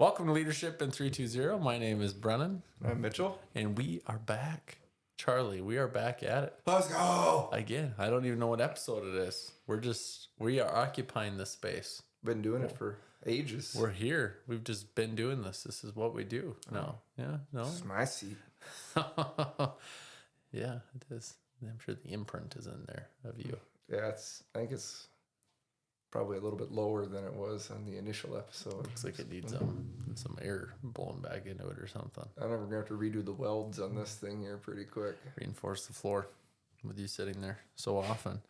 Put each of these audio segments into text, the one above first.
Welcome to Leadership in 320. My name is Brennan, I'm Mitchell. and we are back. Charlie, we are back at it. Let's go. Again, I don't even know what episode it is. We are occupying this space. Been doing it for ages. We're here. We've just been doing this. This is what we do now. Yeah, no? This is my seat. Yeah, it is. I'm sure the imprint is in there of you. Yeah, I think it's probably a little bit lower than it was on the initial episode. Looks like it needs some air blown back into it or something. I know we're going to have to redo the welds on this thing here pretty quick. Reinforce the floor with you sitting there so often.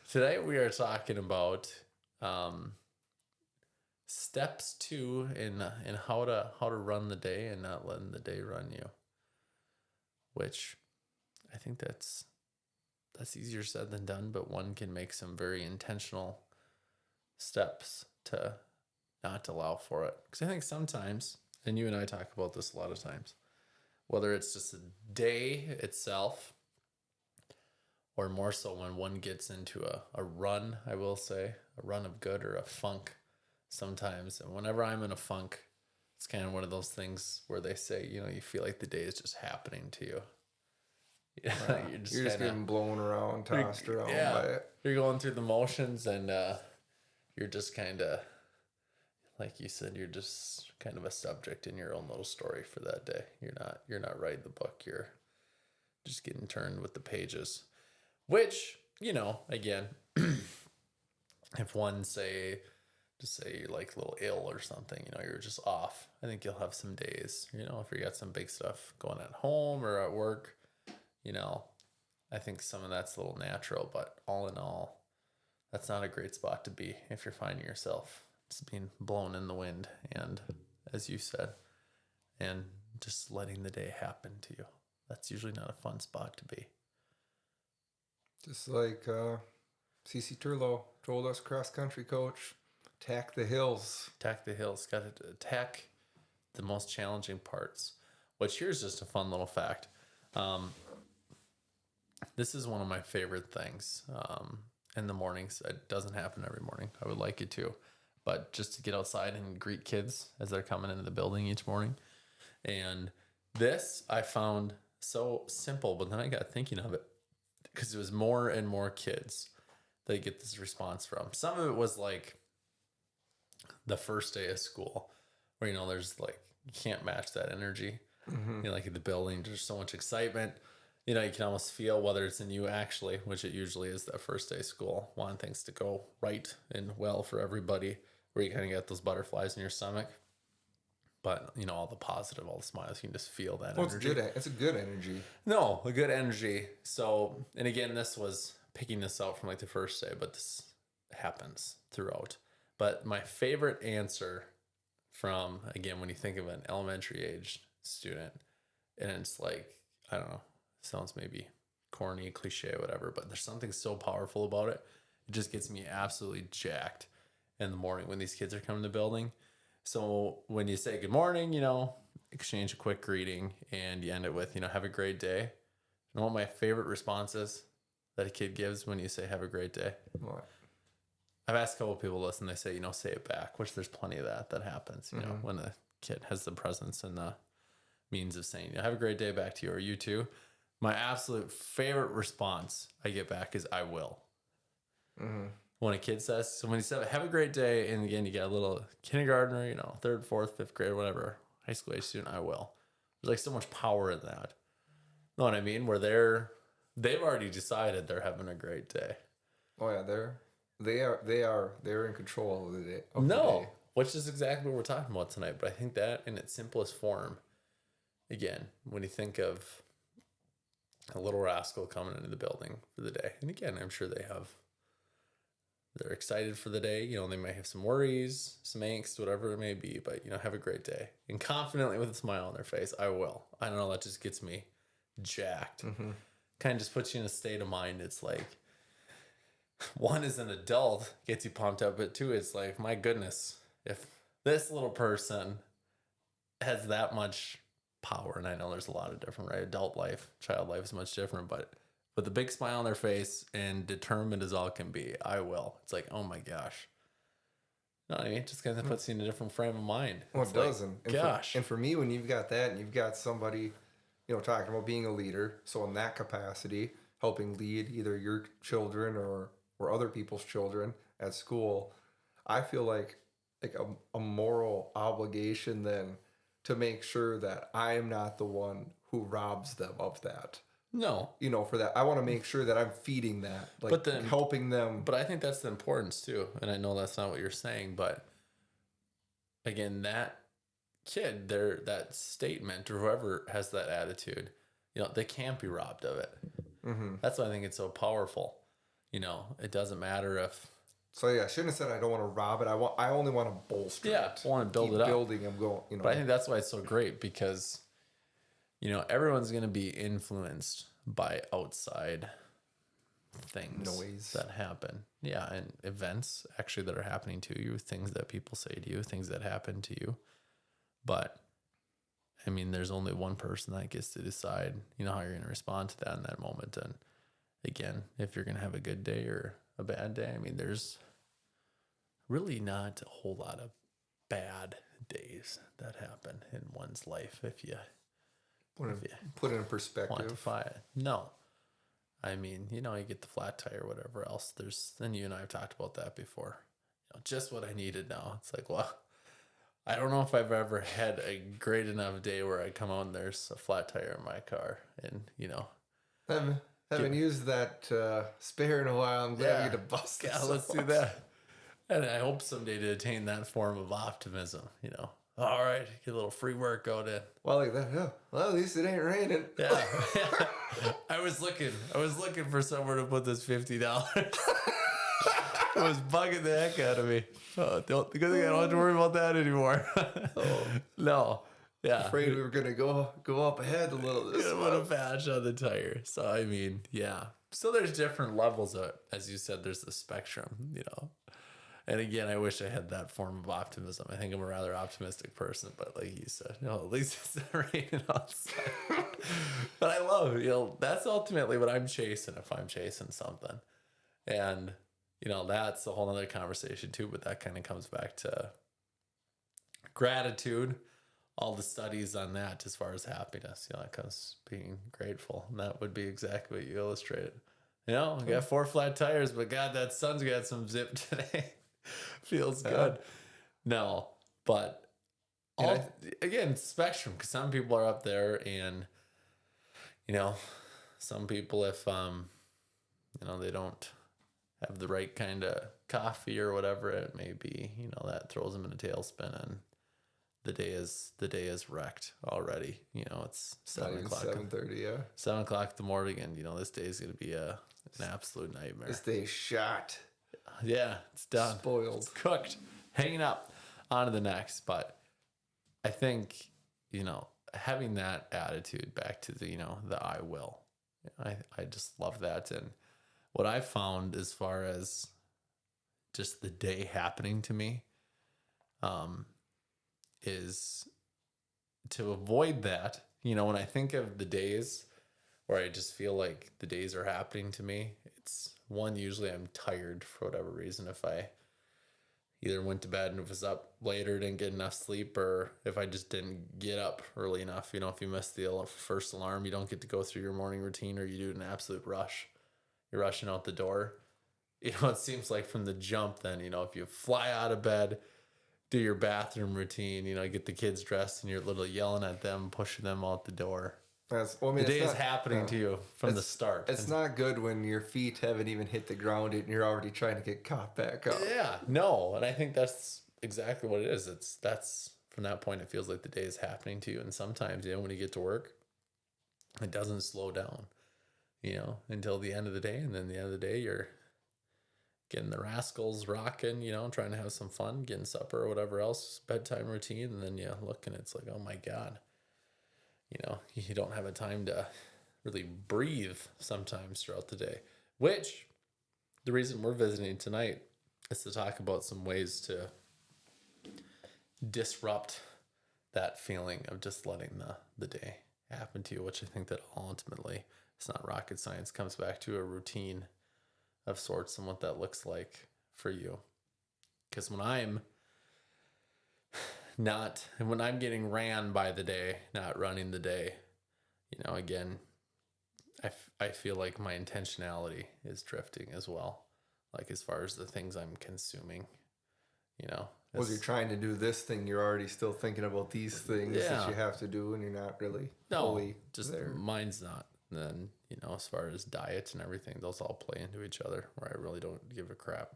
Today we are talking about steps to in how to run the day and not letting the day run you. Which I think that's easier said than done, but one can make some very intentional steps to not allow for it. Because I think sometimes, and you and I talk about this a lot of times, whether it's just a day itself, or more so when one gets into a run, I will say, a run of good or a funk sometimes. And whenever I'm in a funk, it's kind of one of those things where they say, you feel like the day is just happening to you. Yeah, you're just getting blown around, tossed around by it. You're going through the motions, and you're just kind of, like you said, you're just kind of a subject in your own little story for that day. You're not writing the book. You're just getting turned with the pages. Which, again, if one say you're like a little ill or something, you're just off. I think you'll have some days, if you got some big stuff going at home or at work. I think some of that's a little natural, but all in all, that's not a great spot to be if you're finding yourself just being blown in the wind and, as you said, and just letting the day happen to you. That's usually not a fun spot to be. Just like CC Turlo told us, cross-country coach, attack the hills. Attack the hills. Got to attack the most challenging parts, which here's just a fun little fact. This is one of my favorite things in the mornings. It doesn't happen every morning. I would like it to. But just to get outside and greet kids as they're coming into the building each morning. And this I found so simple, but then I got thinking of it because it was more and more kids that I get this response from. Some of it was like the first day of school where, there's like, you can't match that energy. Mm-hmm. Like in the building, there's so much excitement. You can almost feel whether it's in you actually, which it usually is that first day of school, wanting things to go right and well for everybody, where you kind of get those butterflies in your stomach. But, all the positive, all the smiles, you can just feel that energy. It's a good energy. No, a good energy. So, and again, this was picking this out from like the first day, but this happens throughout. But my favorite answer from, again, when you think of an elementary age student, and it's like, I don't know, sounds maybe corny, cliche, whatever, but there's something so powerful about it. It just gets me absolutely jacked in the morning when these kids are coming to the building. So when you say good morning, exchange a quick greeting, and you end it with, have a great day. You know what my favorite response is that a kid gives when you say have a great day? What? I've asked a couple people to listen. They say, say it back, which there's plenty of that happens, when a kid has the presence and the means of saying, have a great day back to you, or you too. My absolute favorite response I get back is I will. Mm-hmm. When a kid says, so when he said, have a great day, and again, you get a little kindergartner, third, fourth, fifth grade, whatever, high school age student, I will. There's like so much power in that. Know what I mean? Where they've already decided they're having a great day. Oh yeah, they're in control of the day. Which is exactly what we're talking about tonight. But I think that in its simplest form, again, when you think of a little rascal coming into the building for the day, and again, I'm sure they're excited for the day. They may have some worries, some angst, whatever it may be, but have a great day. And confidently with a smile on their face, I will. I don't know, that just gets me jacked. Mm-hmm. Kind of just puts you in a state of mind. It's like, one, as an adult, gets you pumped up, but two, it's like, my goodness, if this little person has that much power, and I know there's a lot of different, right? Adult life, child life is much different, but with a big smile on their face and determined as all can be, I will. It's like, oh my gosh, No, I mean, it just kind of puts you in a different frame of mind. Well, It's it does. And gosh. for me, when you've got that and you've got somebody, talking about being a leader, so in that capacity, helping lead either your children or other people's children at school, I feel like a moral obligation then to make sure that I am not the one who robs them of that. No. For that, I want to make sure that I'm feeding that, like But then- helping them. But I think that's the importance too. And I know that's not what you're saying, but again, that kid, that statement or whoever has that attitude, they can't be robbed of it. Mm-hmm. That's why I think it's so powerful. It doesn't matter if. So yeah, I shouldn't have said I don't want to rob it. I only want to bolster it. I want to build Keep it up. building and going. But I think that's why it's so great because, everyone's going to be influenced by outside things Noise that happen. Yeah, and events actually that are happening to you, things that people say to you, things that happen to you. But I mean, there's only one person that gets to decide, how you're going to respond to that in that moment. And again, if you're going to have a good day or a bad day, I mean, there's really not a whole lot of bad days that happen in one's life if you put it in perspective. quantify it. No. I mean, you get the flat tire or whatever else. And you and I have talked about that before. Just what I needed now. It's like, well, I don't know if I've ever had a great enough day where I come out and there's a flat tire in my car. And, Haven't used that spare in a while. I'm glad we get to bust this. Yeah, let's do that. And I hope someday to attain that form of optimism, All right, get a little free workout in. Well, like that. Oh, well, at least it ain't raining. Yeah. I was looking for somewhere to put this $50. It was bugging the heck out of me. Oh, the good thing I don't have to worry about that anymore. No. Yeah. Afraid we were gonna go up ahead a little. This Put a patch on the tire. So I mean, yeah. So there's different levels of it. As you said, there's the spectrum, And again, I wish I had that form of optimism. I think I'm a rather optimistic person, but like you said, at least it's not raining outside. But I love, that's ultimately what I'm chasing if I'm chasing something. And, that's a whole other conversation too, but that kind of comes back to gratitude, all the studies on that as far as happiness, it comes being grateful. And that would be exactly what you illustrated. I got 4 flat tires, but God, that sun's got some zip today. Feels good. No, but again, spectrum, because some people are up there and, some people, if, they don't have the right kind of coffee or whatever it may be, that throws them in a tailspin and the day is wrecked already. It's 7 o'clock. 7:30, yeah. 7 o'clock in the morning and, this day is going to be an absolute nightmare. This day's shot. Yeah, it's done. Spoiled. It's cooked. Hanging up. On to the next. But I think, having that attitude back to the, the I will. I just love that. And what I found as far as just the day happening to me is to avoid that. When I think of the days where I just feel like the days are happening to me, it's one, usually I'm tired for whatever reason. If I either went to bed and was up later, didn't get enough sleep, or if I just didn't get up early enough. If you miss the first alarm, you don't get to go through your morning routine, or you do it in an absolute rush. You're rushing out the door. It seems like from the jump then, if you fly out of bed, do your bathroom routine, get the kids dressed and you're literally yelling at them, pushing them out the door. The day is happening to you from the start. It's not good when your feet haven't even hit the ground and you're already trying to get caught back up. Yeah, no. And I think that's exactly what it is. That's from that point, it feels like the day is happening to you. And sometimes, when you get to work, it doesn't slow down, until the end of the day. And then the end of the day, you're getting the rascals rocking, trying to have some fun, getting supper or whatever else, bedtime routine. And then you look and it's like, oh my God. You don't have a time to really breathe sometimes throughout the day, which the reason we're visiting tonight is to talk about some ways to disrupt that feeling of just letting the day happen to you, which I think that ultimately, it's not rocket science, comes back to a routine of sorts and what that looks like for you. Because when I'm not when I'm getting ran by the day, not running the day, again, I feel like my intentionality is drifting as well. Like as far as the things I'm consuming, Was you're trying to do this thing, you're already still thinking about these things that you have to do, and you're not really fully just there. mine's not. And then, as far as diets and everything, those all play into each other where I really don't give a crap.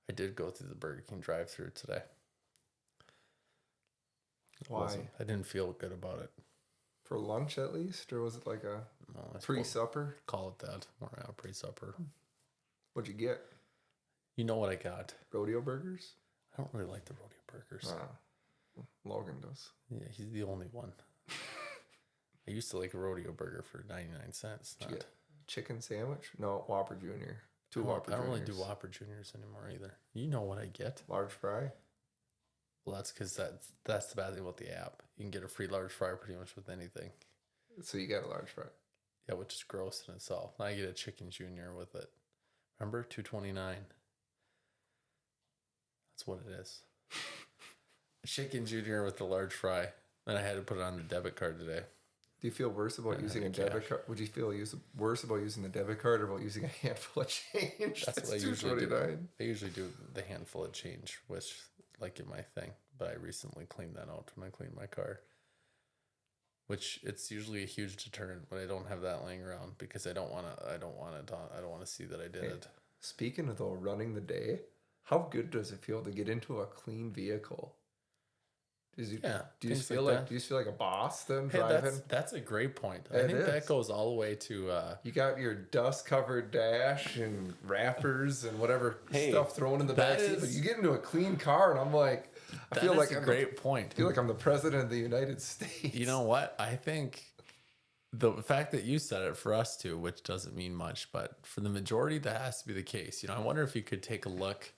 I did go through the Burger King drive-thru today. Why? I didn't feel good about it. For lunch at least? Or was it like a pre-supper? Call it that. Or a pre-supper. What'd you get? You know what I got? Rodeo burgers? I don't really like the rodeo burgers. Logan does. Yeah, he's the only one. I used to like a rodeo burger for 99 cents. Did you get chicken sandwich? No, Whopper Jr. Two Whopper Juniors. I don't really do Whopper Juniors anymore either. You know what I get? Large fry? Well, that's because that's the bad thing about the app. You can get a free large fry pretty much with anything. So you got a large fry? Yeah, which is gross in itself. I get a chicken junior with it. Remember? $2.29. That's what it is. Chicken junior with the large fry. And I had to put it on the debit card today. Do you feel worse about using a debit card? Would you feel worse about using the debit card or about using a handful of change? That's what I usually do. I usually do the handful of change, which like in my thing. But I recently cleaned that out when I cleaned my car. Which it's usually a huge deterrent when I don't have that laying around because I don't want to see that I did it. Speaking of though running the day, how good does it feel to get into a clean vehicle? Do you feel like a boss then driving? That's a great point. I think that goes all the way to you got your dust covered dash and wrappers and whatever stuff thrown in the back seat, but you get into a clean car and I'm like, I feel like a great point. I feel like I'm the president of the United States. You know what? I think the fact that you said it for us too, which doesn't mean much, but for the majority, that has to be the case. I wonder if you could take a look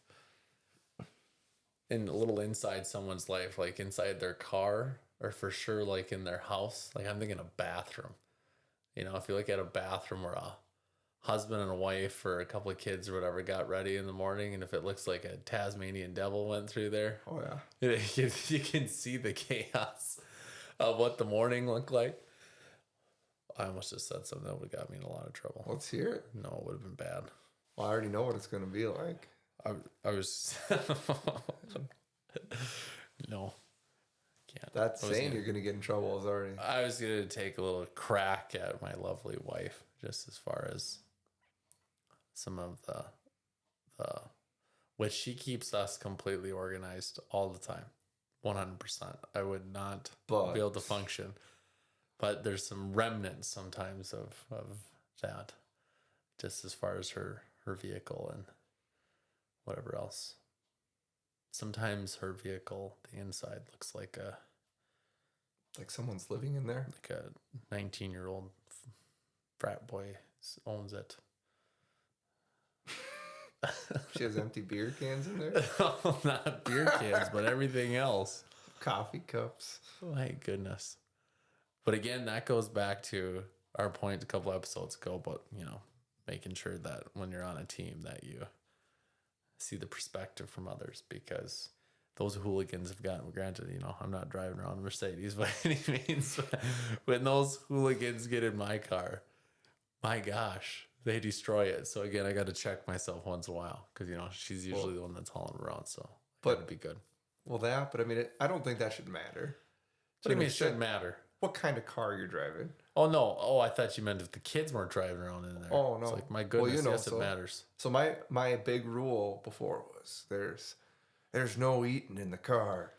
in a little inside someone's life, like inside their car or for sure like in their house. Like I'm thinking a bathroom. If you look at a bathroom where a husband and a wife or a couple of kids or whatever got ready in the morning, and if it looks like a Tasmanian devil went through there, oh yeah, you can see the chaos of what the morning looked like. I almost just said something that would have got me in a lot of trouble. Let's hear it. No, it would have been bad. Well, I already know what it's going to be like. I was no, can't. That saying you're gonna get in trouble is already. I was gonna take a little crack at my lovely wife, just as far as some of the which she keeps us completely organized all the time, 100%. I would not be able to function, but there's some remnants sometimes of that, just as far as her vehicle and whatever else. Sometimes her vehicle, the inside looks like someone's living in there. Like a 19-year-old frat boy owns it. She has empty beer cans in there? Not beer cans, but everything else. Coffee cups. My goodness. But again, that goes back to our point a couple episodes ago about, making sure that when you're on a team that you see the perspective from others, because those hooligans have gotten granted, I'm not driving around a Mercedes by any means. But when those hooligans get in my car, my gosh, they destroy it. So again, I got to check myself once in a while because, she's usually the one that's hauling around. So it'd be good. But I mean, I don't think that should matter. What do you mean it shouldn't matter? What kind of car you're driving? Oh, no. Oh, I thought you meant if the kids weren't driving around in there. Oh, no. It's like, my goodness, yes, it matters. So my big rule before was there's no eating in the car.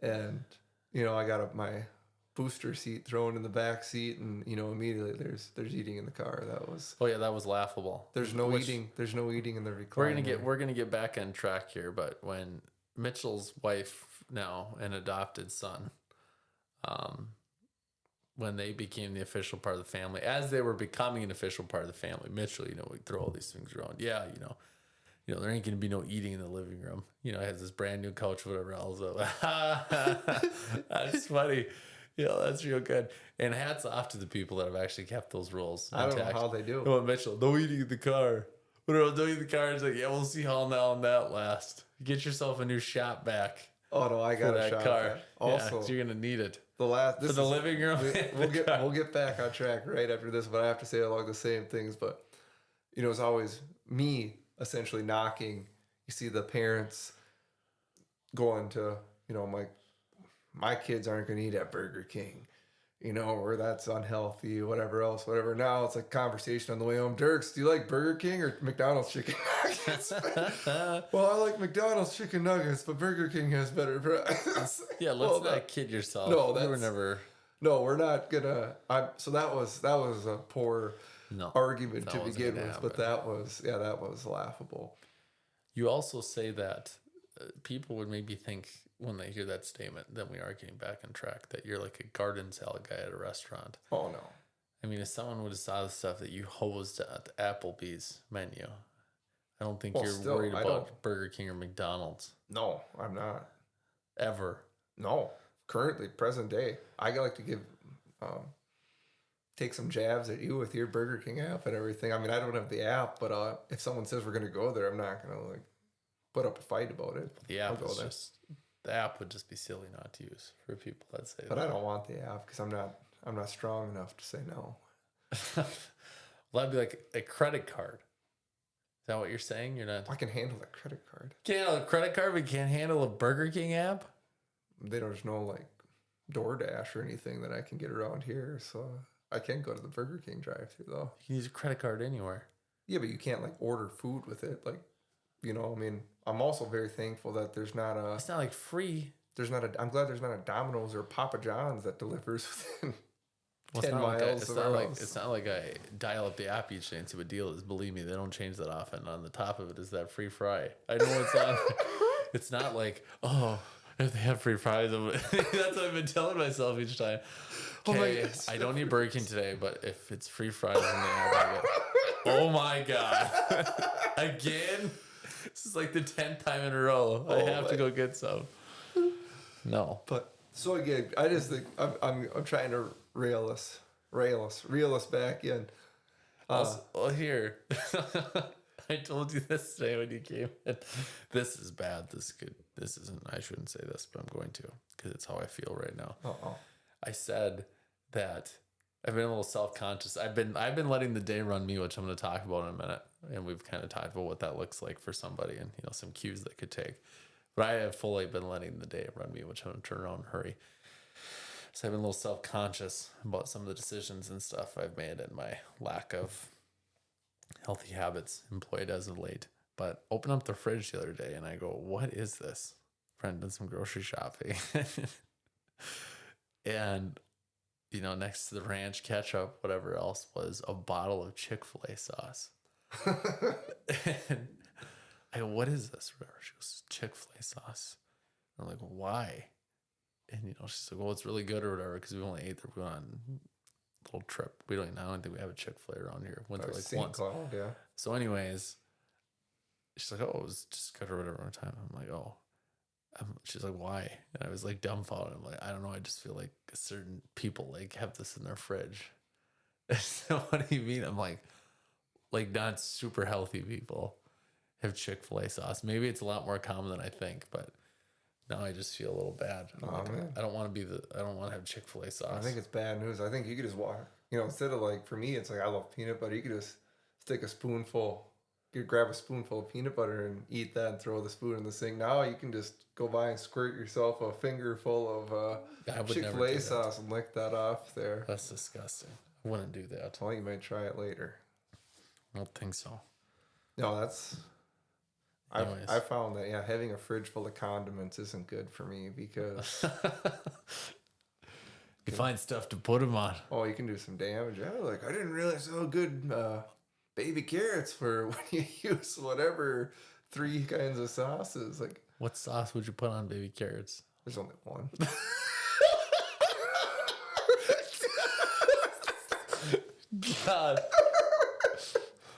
And, I got my booster seat thrown in the back seat and, immediately there's eating in the car. That was... Oh, yeah, that was laughable. There's no eating in the recliner. We're going to get back on track here, but when Mitchell's wife, now an adopted son, when they became the official part of the family, as they were becoming an official part of the family, Mitchell, we throw all these things around. Yeah, there ain't going to be no eating in the living room. It has this brand new couch, whatever else. That's funny. That's real good. And hats off to the people that have actually kept those rules. I don't know how they do. Oh, Mitchell, no eating in the car. What about no eating in the car? It's like, yeah, we'll see how long that lasts. Get yourself a new shop back. Oh no, I for got a that shot. car. At that. Also, Yeah, you're gonna need it the last for the living room. we'll get back on track right after this, but I have to say along the same things. But it's always me essentially knocking. You see the parents going to my kids aren't going to eat at Burger King, or that's unhealthy, whatever else, whatever. Now it's like conversation on the way home. Dirks, do you like Burger King or McDonald's chicken nuggets? Well, I like McDonald's chicken nuggets, but Burger King has better fries. Yeah, let's not kid yourself. No, we were that's- never. No, we're not gonna. So that was a poor argument to wasn't begin gonna with, but that was laughable. You also say that people would maybe think when they hear that statement, then we are getting back on track, that you're like a garden salad guy at a restaurant. Oh no. I mean, if someone would have saw the stuff that you hosed at the Applebee's menu, I don't think you're worried about Burger King or McDonald's. No, I'm not. Ever. No. Currently, present day, I like to give, take some jabs at you with your Burger King app and everything. I mean, I don't have the app, but if someone says we're going to go there, I'm not going to like put up a fight about it. The app is just, the app would just be silly not to use for people that say but that. I don't want the app because I'm not strong enough to say no. Well, that'd be like a credit card. Is that what you're saying? You're not. I can handle a credit card. Can't handle a credit card, but you can't handle a Burger King app? There's no like DoorDash or anything that I can get around here, so I can go to the Burger King drive-thru though. You can use a credit card anywhere. Yeah, but you can't like order food with it. Like, I mean, I'm also very thankful that there's not a. It's not like free. I'm glad there's not a Domino's or Papa John's that delivers within Well, 10 miles of our house. It's not like I dial up the app each day and see what deal is. Believe me, they don't change that often. On the top of it is that free fry. I know it's on. It's not like, oh, if they have free fries, that's what I've been telling myself each time. Okay, I don't need Burger King today, but if it's free fries in the app, I get. Oh my god! Again, this is like the 10th time in a row. I have to go get some. No, but so again, I just think I'm trying to reel us back in. Well, here. I told you this today when you came in. This is bad. This isn't, I shouldn't say this, but I'm going to, because it's how I feel right now. I said that I've been a little self-conscious. I've been letting the day run me, which I'm going to talk about in a minute. And we've kind of talked about what that looks like for somebody and, some cues that could take. But I have fully been letting the day run me, which I'm going to turn around and hurry. So I've been a little self-conscious about some of the decisions and stuff I've made and my lack of healthy habits employed as of late. But open up the fridge the other day and I go, what is this? Friend did some grocery shopping. And, next to the ranch ketchup, whatever else, was a bottle of Chick-fil-A sauce. And I go, what is this? She goes, Chick-fil-A sauce. And I'm like, why? And, she's like, well, it's really good or whatever, because we only ate there. We went on a little trip. I don't think we have a Chick-fil-A around here. Went there like St. once. Cloud, yeah. So anyways, she's like, oh, it was just good or whatever one time. I'm like, oh. She's like, why? And I was like dumbfounded. I'm like, I don't know. I just feel like certain people like have this in their fridge. So what do you mean? I'm like not super healthy people have Chick-fil-A sauce. Maybe it's a lot more common than I think, but now I just feel a little bad. I don't want to have Chick-fil-A sauce. I think it's bad news. I think you could just walk, instead of like, for me, it's like, I love peanut butter. You could just stick a spoonful, you could grab a spoonful of peanut butter and eat that and throw the spoon in the sink. Now you can just go by and squirt yourself a finger full of Chick-fil-A sauce and lick that off there. That's disgusting. I wouldn't do that. Well, you might try it later. I don't think so. No, that's... I found that, having a fridge full of condiments isn't good for me because... You find stuff to put them on. Oh, you can do some damage. I didn't realize how good baby carrots were when you use whatever 3 kinds of sauces. Like, what sauce would you put on baby carrots? There's only one. God.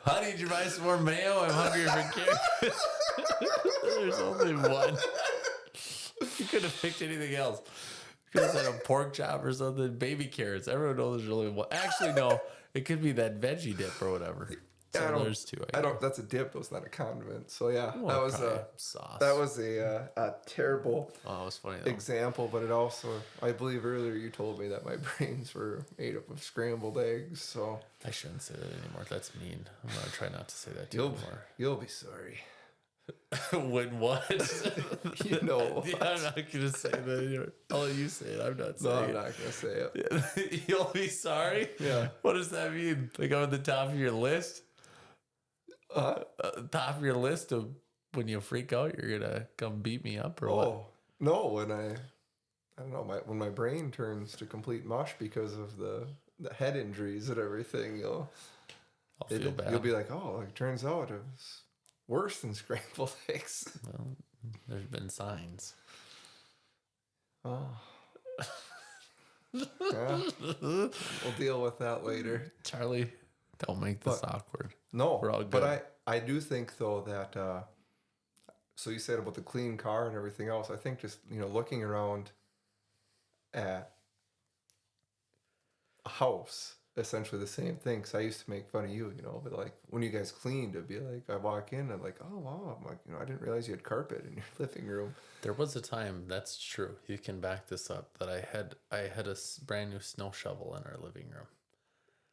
Honey, did you buy some more mayo? I'm hungry for carrots. There's only one. You could have picked anything else. You could have said a pork chop or something. Baby carrots. Everyone knows there's only one. Actually, no. It could be that veggie dip or whatever. So I don't. there's two. I don't. That's a dip. It's not a condiment. So yeah, Well, that was probably a sauce. a terrible Oh, it was funny though. example. But it also, I believe earlier you told me that my brains were made up of scrambled eggs. So I shouldn't say that anymore. That's mean. I'm gonna try not to say that to you'll you anymore. you'll be sorry. When what? You know Yeah, I'm not gonna say that anymore. I'll let you say it. I'm not No, I'm saying not gonna say it. it. You'll be sorry? Yeah. What does that mean? Like on the top of your list? Top of your list of when you freak out, you're gonna come beat me up or what? Oh no, when I don't know, when my brain turns to complete mush because of the head injuries and everything, I'll feel bad. you'll be like, oh, it turns out it was worse than scrambled eggs. Well, there's been signs. Oh. Yeah, we'll deal with that later. Charlie, don't make this awkward. No, We're all but good. I do think though that so you said about the clean car and everything else. I think just looking around at a house, essentially the same thing. Cause I used to make fun of you, but like when you guys cleaned, it'd be like I walk in and like, oh wow, I'm like I didn't realize you had carpet in your living room. There was a time, that's true. You can back this up, that I had a brand new snow shovel in our living room.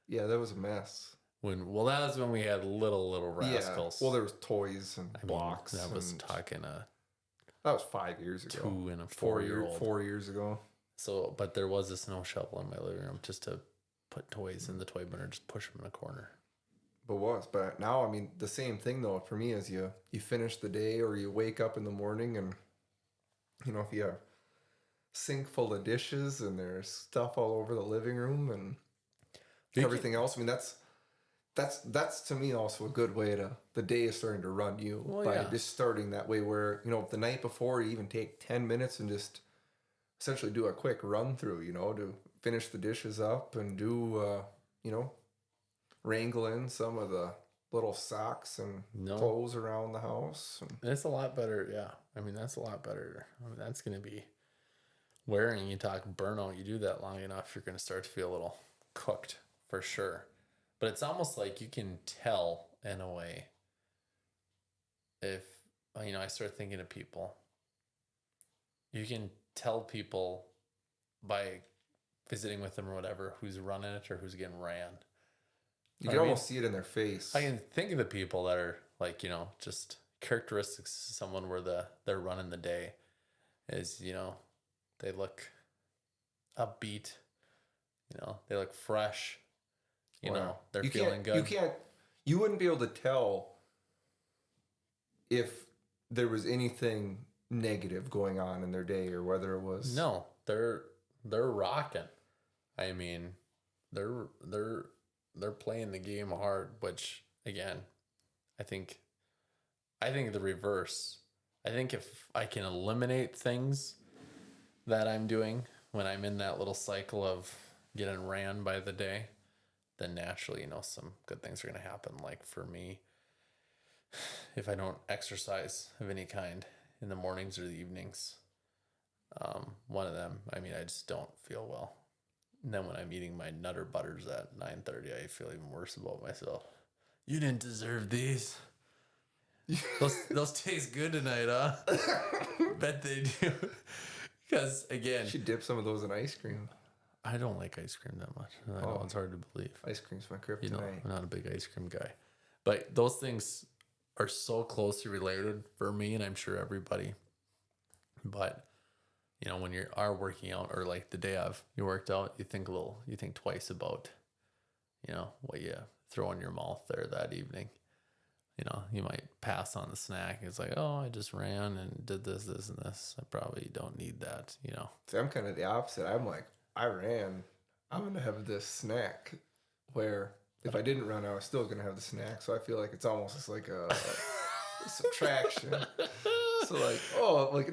Yeah, that was a mess. That was when we had little rascals. Yeah. Well, there was toys and I mean, blocks. that was and talking that was 5 years ago. 2 and a 4-year-old. 4 years ago. So, but there was a snow shovel in my living room just to put toys in the toy bin or just push them in a corner. But now, I mean, the same thing though for me is you finish the day or you wake up in the morning and if you have sink full of dishes and there's stuff all over the living room and everything else. I mean, that's to me also a good way to the day is starting to run you by just starting that way where the night before you even take 10 minutes and just essentially do a quick run through to finish the dishes up and do wrangle in some of the little socks and clothes around the house. It's a lot better. Yeah. I mean, that's a lot better. I mean, that's going to be wearing. You talk burnout. You do that long enough, you're going to start to feel a little cooked for sure. But it's almost like you can tell in a way if, I start thinking of people. You can tell people by visiting with them or whatever who's running it or who's getting ran. You can almost see it in their face. I can think of the people that are like, just characteristics of someone where they're running the day is, they look upbeat, they look fresh, they're feeling good. You wouldn't be able to tell if there was anything negative going on in their day or whether it was. No, they're rocking. I mean, they're playing the game hard, which again, I think the reverse. I think if I can eliminate things that I'm doing when I'm in that little cycle of getting ran by the day, then naturally, some good things are going to happen. Like for me, if I don't exercise of any kind in the mornings or the evenings, one of them, I just don't feel well. And then when I'm eating my Nutter Butters at 9:30, I feel even worse about myself. You didn't deserve these. Those taste good tonight, huh? Bet they do. Because again, She dipped some of those in ice cream. I don't like ice cream that much. I know it's hard to believe. Ice cream's my kryptonite. I'm not a big ice cream guy. But those things are so closely related for me, and I'm sure everybody. But when you are working out, or like the day of you worked out, you think twice about, what you throw in your mouth there that evening. You might pass on the snack. It's like, oh, I just ran and did this, and this. I probably don't need that, See, I'm kind of the opposite. I'm like, I ran. I'm going to have this snack where if I didn't run, I was still going to have the snack. So I feel like it's almost just like a subtraction. So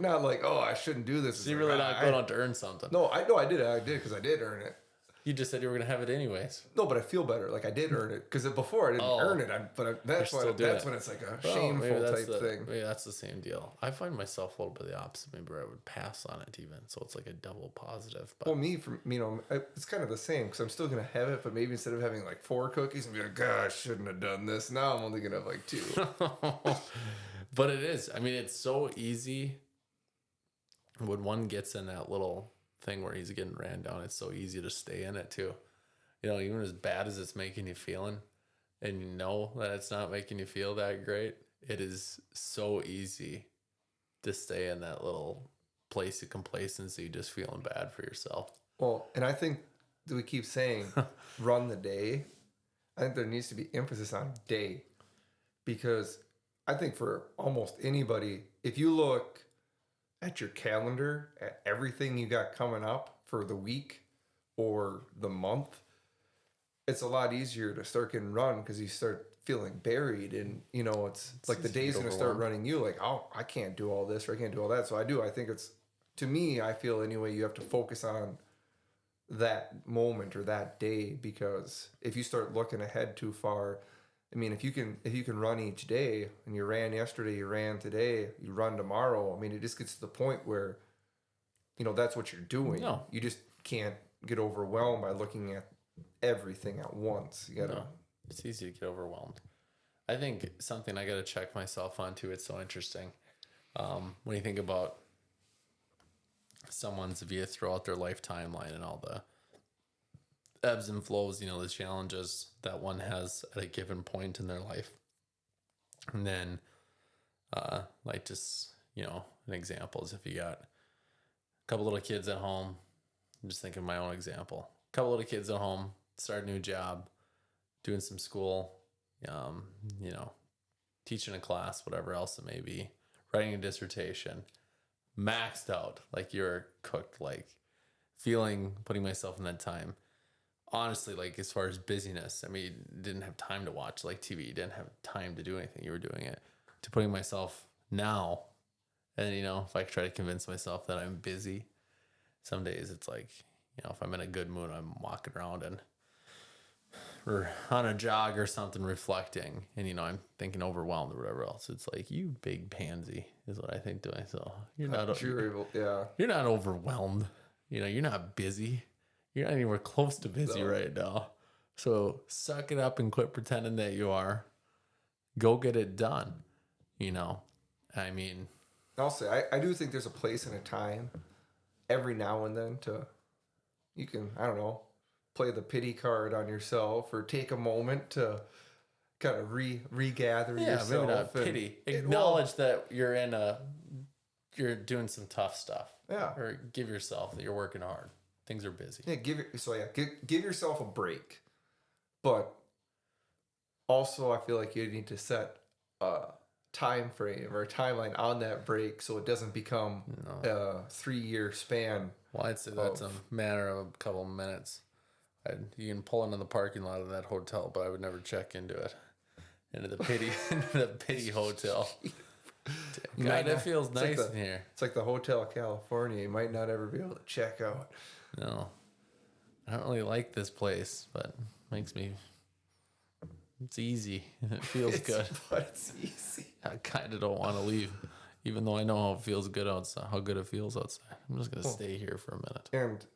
not like, oh, I shouldn't do this. So you're really not going out to earn something. No, I did because I did earn it. You just said you were going to have it anyways. No, but I feel better. Like I did earn it because before I didn't earn it. That's still doing it. when it's like a Well, shameful type thing. Maybe that's the same deal. I find myself a little bit the opposite. Maybe where I would pass on it even. So it's like a double positive. But Well, it's kind of the same because I'm still gonna have it, but maybe instead of having like 4 cookies, I'm like, gosh, shouldn't have done this. Now I'm only gonna have like 2. but it is. I mean, it's so easy when one gets in that little thing where he's getting ran down. It's so easy to stay in it too. Even as bad as it's making you feeling, and you know that it's not making you feel that great, it is so easy to stay in that little place of complacency, just feeling bad for yourself. Well, and I think that we keep saying run the day. I think there needs to be emphasis on day, because I think for almost anybody, if you look at your calendar, at everything you got coming up for the week or the month, it's a lot easier to start getting run because you start feeling buried, and it's like the day's going to start running you like, oh, I can't do all this or I can't do all that. So I think it's, to me, I feel anyway, you have to focus on that moment or that day, because if you start looking ahead too far, I mean, if you can run each day, and you ran yesterday, you ran today, you run tomorrow, I mean, it just gets to the point where that's what you're doing. No. You just can't get overwhelmed by looking at everything at once. You gotta. No, it's easy to get overwhelmed. I think something I got to check myself on too. It's so interesting when you think about someone's via throughout their life timeline and all the ebbs and flows, the challenges that one has at a given point in their life. And then, like just, an example is if you got a couple little kids at home, I'm just thinking of my own example, a couple little kids at home, start a new job, doing some school, teaching a class, whatever else it may be, writing a dissertation, maxed out, like you're cooked, like putting myself in that time. Honestly, like as far as busyness, I mean, didn't have time to watch like TV, didn't have time to do anything. You were doing it, to putting myself now. And, if I try to convince myself that I'm busy, some days it's like, if I'm in a good mood, I'm walking around or on a jog or something reflecting, and I'm thinking overwhelmed or whatever else. It's like, you big pansy is what I think to myself. You're not overwhelmed. You're not busy. You're not anywhere close to busy right now. So suck it up and quit pretending that you are. Go get it done. I mean, I'll say I do think there's a place and a time every now and then you can, I don't know, play the pity card on yourself or take a moment to kind of regather yourself. Maybe not pity. Acknowledge that you're doing some tough stuff. Yeah. Or give yourself that you're working hard. Things are busy. Yeah, give yourself a break. But also I feel like you need to set a time frame or a timeline on that break so it doesn't become a 3-year span. Well, I'd say that's a matter of a couple of minutes. You can pull into the parking lot of that hotel, but I would never check into it. Into the pity hotel. God, it feels nice in here. It's like the Hotel California. You might not ever be able to check out. No. I don't really like this place, but it makes me... It's easy. It feels good. But it's easy. I kind of don't want to leave, even though I know how it feels good outside, how good it feels outside. I'm just going to stay here for a minute.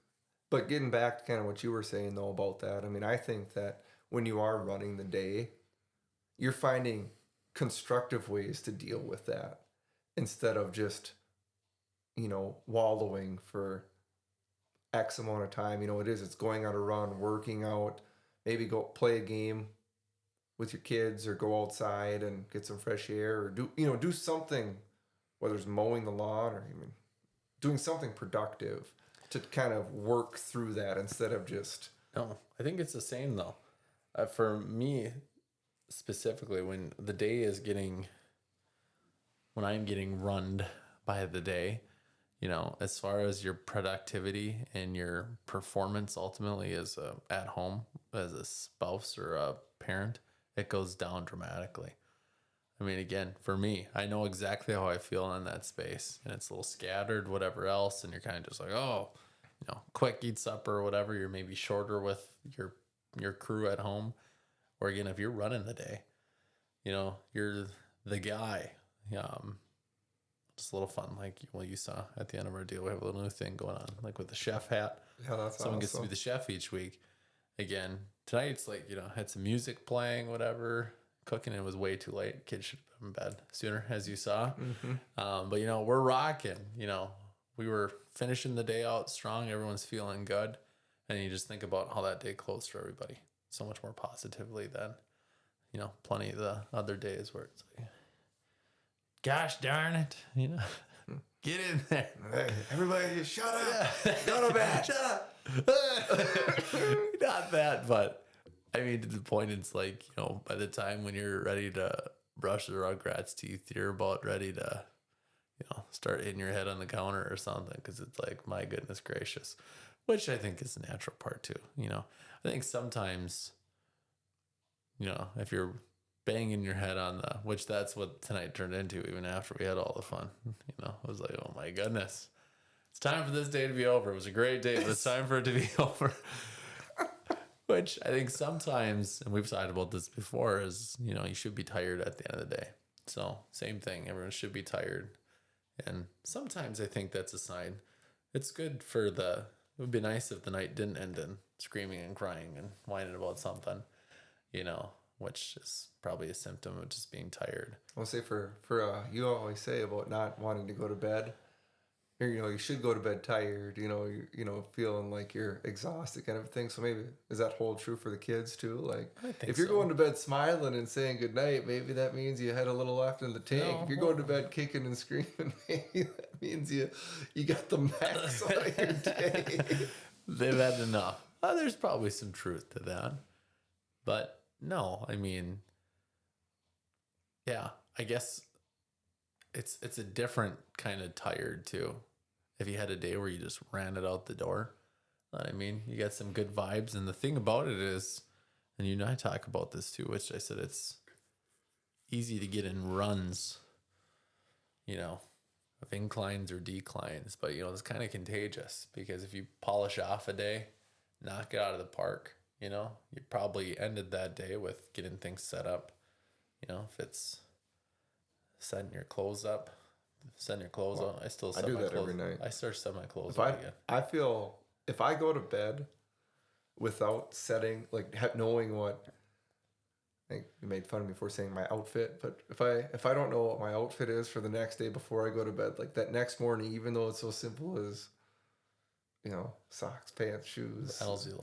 But getting back to kind of what you were saying, though, about that, I mean, I think that when you are running the day, you're finding constructive ways to deal with that instead of just, wallowing for X amount of time. It's going on a run, working out, maybe go play a game with your kids or go outside and get some fresh air or do something, whether it's mowing the lawn or even doing something productive to kind of work through that instead of just... No, I think it's the same though. For me specifically, when I'm getting runned by the day, as far as your productivity and your performance ultimately as at home as a spouse or a parent, it goes down dramatically. I mean, again, for me, I know exactly how I feel in that space, and it's a little scattered, whatever else, and you're kind of just like, oh, quick eat supper or whatever, you're maybe shorter with your crew at home. Or again, if you're running the day, you're the guy. Just a little fun, like you saw at the end of our deal, we have a little new thing going on, like with the chef hat. Yeah, that's Someone gets to awesome. be the chef each week. Again, tonight it's like, had some music playing, whatever. Cooking, it was way too late. Kids should have been in bed sooner, as you saw. But, we're rocking. We were finishing the day out strong. Everyone's feeling good. And you just think about how that day closed for everybody so much more positively than, plenty of the other days where it's like, gosh darn it, get in there. Hey, everybody, shut up. Go to bed. Shut up. Not that, but I mean, to the point, it's like, by the time when you're ready to brush the Rugrats teeth, you're about ready to, start hitting your head on the counter or something, because it's like, my goodness gracious, which I think is a natural part too. I think sometimes, if you're banging your head on which that's what tonight turned into, even after we had all the fun, it was like, oh my goodness, it's time for this day to be over. It was a great day, but it's time for it to be over. Which I think sometimes, and we've talked about this before, is, you should be tired at the end of the day. So same thing, everyone should be tired. And sometimes I think that's a sign. It's good it would be nice if the night didn't end in screaming and crying and whining about something, which is probably a symptom of just being tired. I'll say you always say about not wanting to go to bed. Or, you should go to bed tired, feeling like you're exhausted kind of thing. So maybe, does that hold true for the kids too? Like, I think if you're so. going to bed smiling and saying goodnight, maybe that means you had a little left in the tank. No. If you're going to bed kicking and screaming, maybe that means you got the max out of your day. They've had enough. There's probably some truth to that. But no, I mean, yeah, I guess it's a different kind of tired too. If you had a day where you just ran it out the door, I mean, you got some good vibes. And the thing about it is, and you and I talk about this too, which I said it's easy to get in runs, of inclines or declines. But, it's kind of contagious, because if you polish off a day, knock it out of the park, you probably ended that day with getting things set up. If it's setting your clothes up, setting your clothes out. I still set I do my that clothes. every night. I start setting my clothes up again. I feel if I go to bed without setting, like knowing what, I think you made fun of me for saying my outfit, but if I don't know what my outfit is for the next day before I go to bed, like that next morning, even though it's so simple as, socks, pants, shoes,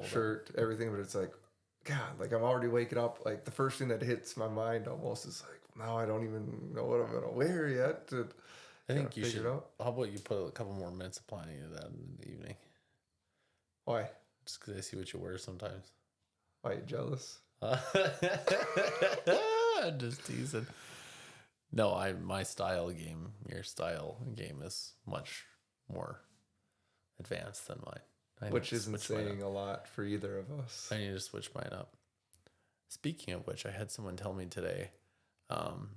shirt, everything, but it's like, God, like I'm already waking up. Like the first thing that hits my mind almost is like, now I don't even know what I'm gonna wear yet. I think you should. How about you put a couple more minutes of planning into that in the evening? Why? Just because I see what you wear sometimes. Why, you jealous? Just teasing. No, my style game, your style game is much more advanced than mine. Which isn't saying a lot for either of us. I need to switch mine up. Speaking of which, I had someone tell me today, and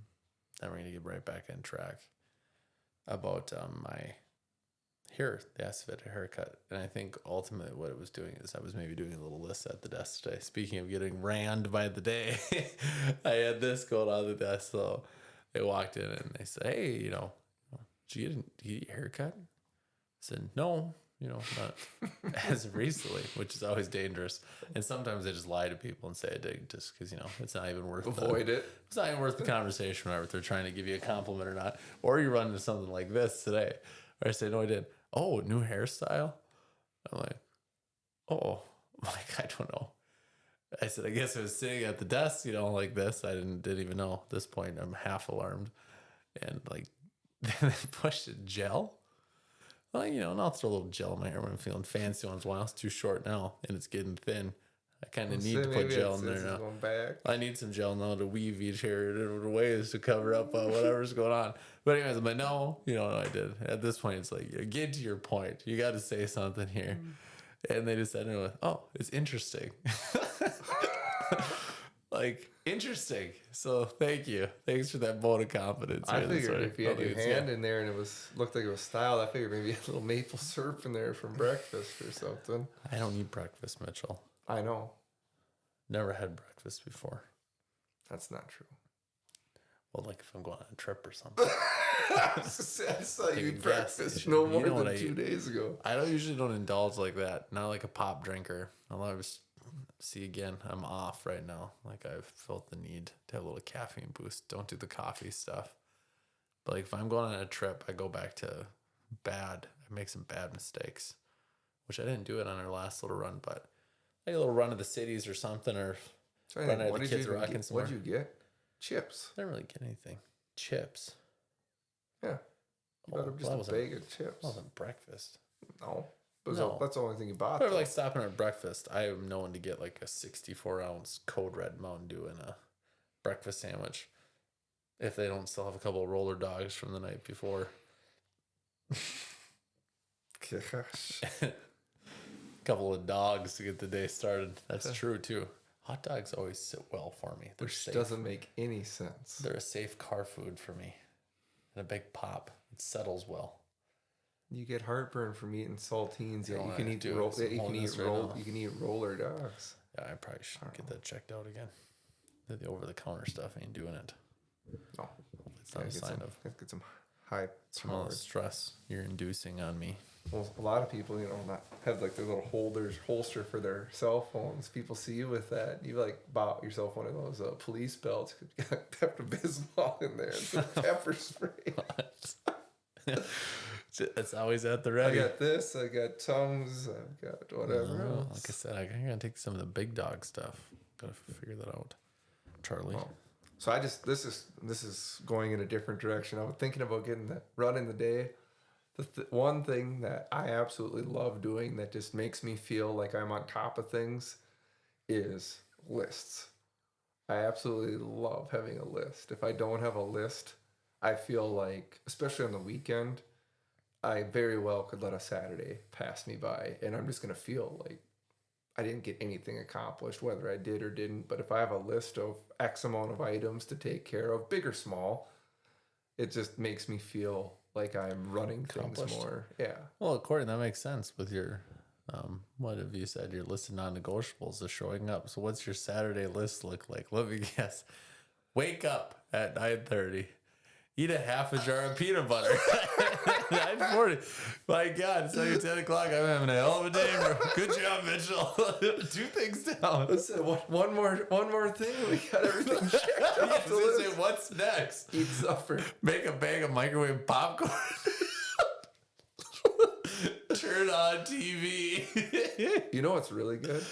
we're going to get right back on track, about my hair. They asked if I had a haircut. And I think ultimately what it was doing is I was maybe doing a little list at the desk today. Speaking of getting ranned by the day, I had this going on the desk. So they walked in and they said, hey, did you get your haircut? I said, no. Not as of recently, which is always dangerous. And sometimes I just lie to people and say I did, just because, it's not even worth Avoid it. It's not even worth the conversation, whether they're trying to give you a compliment or not. Or you run into something like this today, where I say, no, I did. Oh, new hairstyle? I'm like, oh, like, I don't know. I said, I guess I was sitting at the desk, like this. I didn't even know at this point. I'm half alarmed. And like, then I pushed a gel. Well, and I'll throw a little gel in my hair when I'm feeling fancy once in a while. It's too short now, and it's getting thin. I kind of need to put gel in there now. I need some gel now to weave each hair in different ways to cover up whatever's going on. But anyways, I'm like, no, I did. At this point, it's like, get to your point. You got to say something here. And they just said, oh, it's interesting. Like, interesting. So thank you. Thanks for that vote of confidence. I here this figured morning. if you had I think your it's- hand in there and it looked like it was styled, I figured maybe you had a little maple syrup in there from breakfast or something. I don't eat breakfast, Mitchell. I know. Never had breakfast before. That's not true. Well, like if I'm going on a trip or something. I saw you Take a eat gas breakfast station. no You more know what than I 2 eat. days ago. I usually don't indulge like that. Not like a pop drinker. Although I was, see again, I'm off right now. Like I've felt the need to have a little caffeine boost. Don't do the coffee stuff. But like if I'm going on a trip, I go back to bad. I make some bad mistakes, which I didn't do it on our last little run, but like a little run of the cities or something, or So Run out of what the did you kids even rocking get? somewhere. What'd you get? Chips. I didn't really get anything. Chips. Yeah. You got Oh, just that a wasn't- bag of chips. Wasn't breakfast. No. No. That's the only thing you bought. But though. like stopping at breakfast, I am known to get like a 64-ounce Code Red Mountain Dew and a breakfast sandwich. If they don't still have a couple of roller dogs from the night before. Gosh. A couple of dogs to get the day started. That's true too. Hot dogs always sit well for me. They're Which safe. doesn't make any sense. They're a safe car food for me. And a big pop. It settles well. You get heartburn from eating saltines. You Yeah, know you what can I eat do roll. is You I'm can holding eat this right roll. now. You can eat roller dogs. Yeah, I probably should get that checked out again. The over the counter stuff ain't doing it. No, It's not a sign of get some high some of the powered. stress you're inducing on me. Well, a lot of people, not have like their little holster for their cell phones. People see you with that. You like bought yourself one of those police belts. You got Pepto-Bismol in there and some pepper spray. It's always at the I ready. got this. I got Tums. I've got whatever No, else. like I said, I gotta take some of the big dog stuff. Gotta figure that out, Charlie. Oh. So I just this is going in a different direction. I was thinking about getting the run in the day. The one thing that I absolutely love doing that just makes me feel like I'm on top of things is lists. I absolutely love having a list. If I don't have a list, I feel like, especially on the weekend, I very well could let a Saturday pass me by, and I'm just gonna feel like I didn't get anything accomplished, whether I did or didn't. But if I have a list of X amount of items to take care of, big or small, it just makes me feel like I'm running things Accomplished. more. Yeah. Well, according that makes sense with your, what have you said? Your list of non-negotiables is showing up. So what's your Saturday list look like? Let me guess. Wake up at 9:30. Eat a half a jar of peanut butter. 9:40. My God, it's like 10 o'clock. I'm having a hell of a day, bro. Good job, Mitchell. 2 things down. Listen, one more thing. We got everything checked I off was the gonna list. say, what's next? Eat supper. Make a bag of microwave popcorn. Turn on TV. You know what's really good?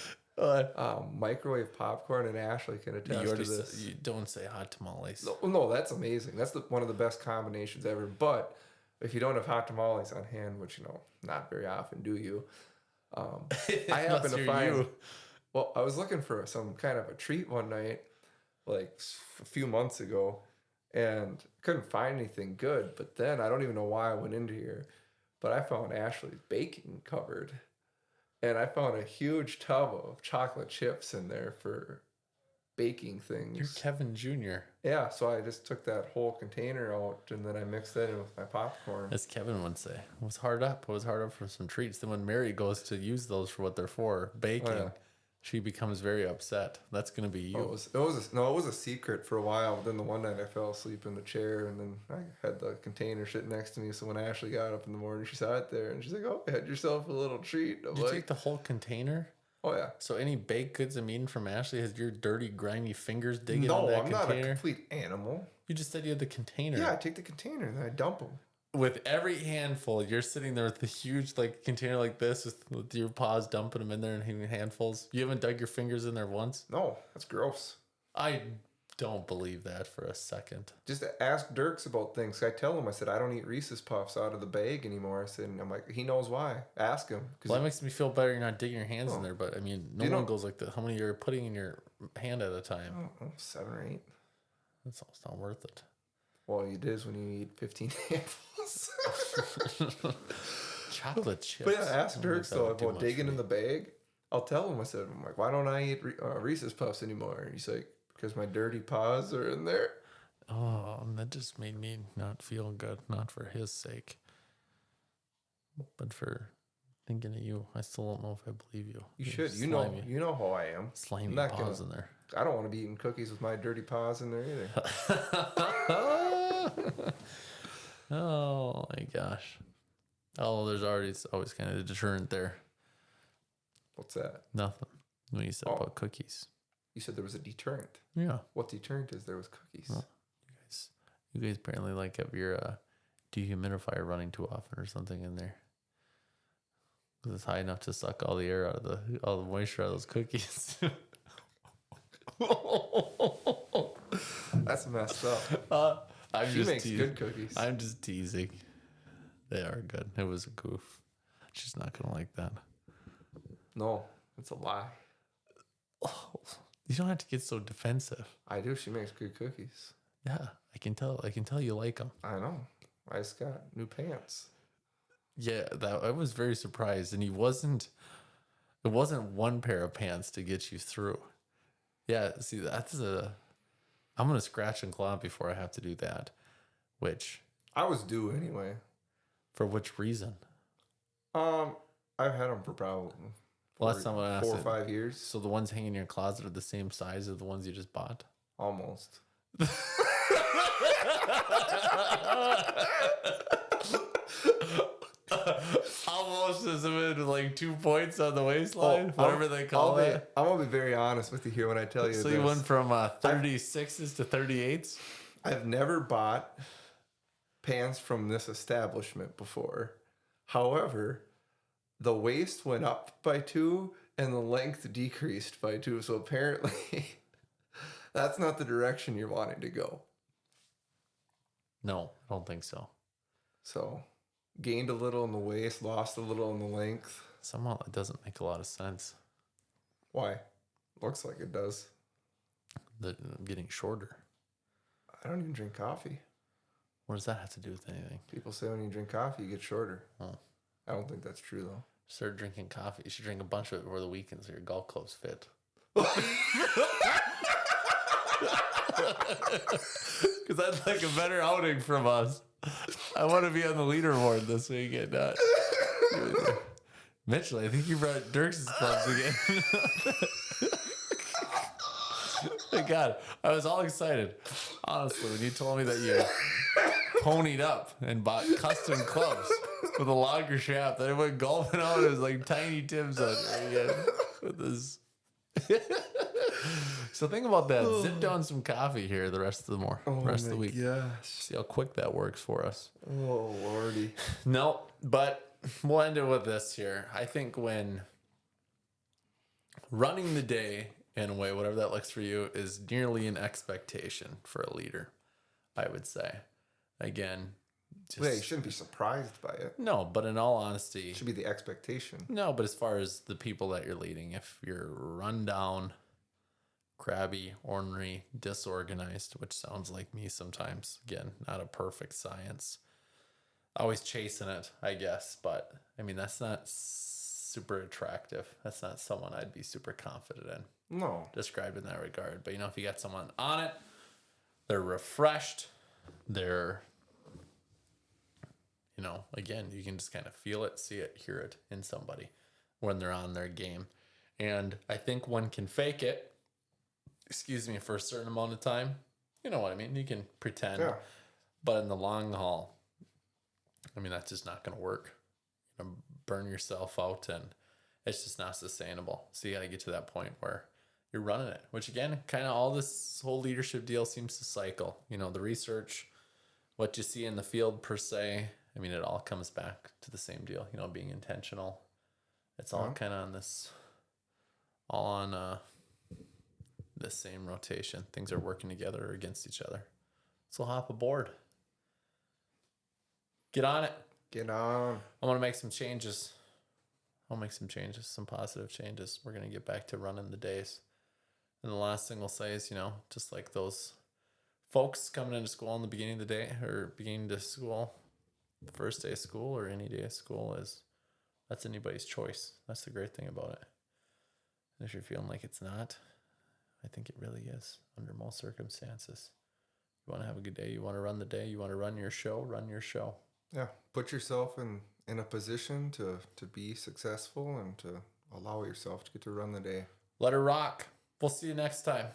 Microwave popcorn, and Ashley can attest to this. You don't say hot tamales. No, that's amazing. That's one of the best combinations ever. But if you don't have hot tamales on hand, which not very often, do you? I happen to find. Well, I was looking for some kind of a treat one night, like a few months ago, and couldn't find anything good. But then I don't even know why I went into here, but I found Ashley's baking cupboard, and I found a huge tub of chocolate chips in there for baking things. You're Kevin Jr. Yeah, so I just took that whole container out and then I mixed that in with my popcorn. As Kevin would say, it was hard up. It was hard up for some treats. Then when Mary goes to use those for what they're for, baking, Oh, yeah. she becomes very upset. That's going to be you. It was a secret for a while. But then the one night I fell asleep in the chair and then I had the container sitting next to me. So when Ashley got up in the morning, she saw it there and she's like, "Oh, you had yourself a little treat." I'm Did you like, take the whole container? "Oh yeah." So any baked goods I'm eating from Ashley has your dirty, grimy fingers digging in No, that I'm not a container? complete animal. You just said you had the container. Yeah, I take the container and then I dump them. With every handful, you're sitting there with the huge container like this with your paws dumping them in there in handfuls. You haven't dug your fingers in there once? No, that's gross. I don't believe that for a second. Just ask Dirks about things. I tell him, I said, I don't eat Reese's Puffs out of the bag anymore. I said, and I'm like, he knows why. Ask him. Well, that makes me feel better. You're not digging your hands in Oh. there, but I mean, no You one don't- goes like that. How many you're putting in your hand at a time? I don't know, 7 or 8. That's almost not worth it. Well, it is when you eat 15 handfuls. Chocolate chips. But yeah, ask I don't Dirks think that though would do about much for digging in me. the bag. I'll tell him. I said, I'm like, why don't I eat Reese's Puffs anymore? And he's like, Because my dirty paws are in there. Oh, and that just made me not feel good. Not for his sake, but for thinking of you. I still don't know if I believe you. You You're should. You know how I am. slimy I'm not paws gonna- in there. I don't want to be eating cookies with my dirty paws in there either. Oh my gosh. Oh, there's always kind of a deterrent there. What's that? Nothing. When you said Oh. about cookies. You said there was a deterrent. Yeah. What deterrent is there with cookies? Oh. You guys apparently like have your dehumidifier running too often or something in there. 'Cause it's high enough to suck all the air out of all the moisture out of those cookies. That's messed up. I'm She just makes teasing. good cookies. I'm just teasing. They are good. It was a goof. She's not gonna like that. No, it's a lie. Oh, you don't have to get so defensive. I do. She makes good cookies. Yeah, I can tell. I can tell you like them. I know. I just got new pants. Yeah, I was very surprised, and it wasn't one pair of pants to get you through. Yeah, see, I'm gonna scratch and claw before I have to do that. Which, I was due anyway. for which reason? I've had them for probably Well, that's not what I asked. 4 or 5 years, So the ones hanging in your closet are the same size as the ones you just bought? almost. Almost as if like 2 points on the waistline, whatever they call it. I'm gonna be very honest with you here when I tell you So this. you went from 36s to 38s? I've never bought pants from this establishment before. However, the waist went up by 2 and the length decreased by 2. So apparently, that's not the direction you're wanting to go. No, I don't think so. So gained a little in the waist, lost a little in the length. Somehow it doesn't make a lot of sense. Why? Looks like it does. That I'm getting shorter. I don't even drink coffee. What does that have to do with anything? People say when you drink coffee, you get shorter. Oh. I don't think that's true though. Start drinking coffee. You should drink a bunch of it before the weekends so your golf clubs fit. Because I'd like a better outing from us. I want to be on the leaderboard this weekend. Mitchell, I think you brought Dirk's clubs again. Thank God. I was all excited. Honestly, when you told me that you ponied up and bought custom clubs with a longer shaft, that I went golfing out. It was like Tiny Tim's on there again with this. So think about that. Zip down some coffee here the rest of the rest of the week. Yes. See how quick that works for us. Oh lordy. No, but we'll end it with this here. I think when running the day in a way, whatever that looks for you, is nearly an expectation for a leader, I would say. Again, just, Yeah, you shouldn't be surprised by it. no, but in all honesty, It should be the expectation. no, but as far as the people that you're leading, if you're run down, crabby, ornery, disorganized, which sounds like me sometimes, again, not a perfect science, always chasing it, I guess, but I mean, that's not super attractive. That's not someone I'd be super confident in, No. described in that regard. But you know, if you got someone on it, they're refreshed, they're, you know, again, you can just kind of feel it, see it, hear it in somebody when they're on their game. And I think one can fake it, for a certain amount of time. You know what I mean? You can pretend, Yeah. but in the long haul, I mean, that's just not going to work. You're going to burn yourself out, and it's just not sustainable. So you got to get to that point where you're running it, which again, kind of all this whole leadership deal seems to cycle. You know, the research, what you see in the field per se, I mean, it all comes back to the same deal, you know, being intentional. It's all kind of on this, all on this same rotation. Things are working together or against each other. So hop aboard. Get on it. Get on. I'm going to make some changes. I'll make some changes, some positive changes. We're going to get back to running the days. And the last thing I'll say is, you know, just like those folks coming into school on the beginning of the day or beginning to school, the first day of school or any day of school that's anybody's choice. That's the great thing about it. And if you're feeling like it's not, I think it really is under most circumstances. You want to have a good day. You want to run the day. You want to run your show. Run your show. Yeah, put yourself in a position to be successful and to allow yourself to get to run the day. Let her rock. We'll see you next time.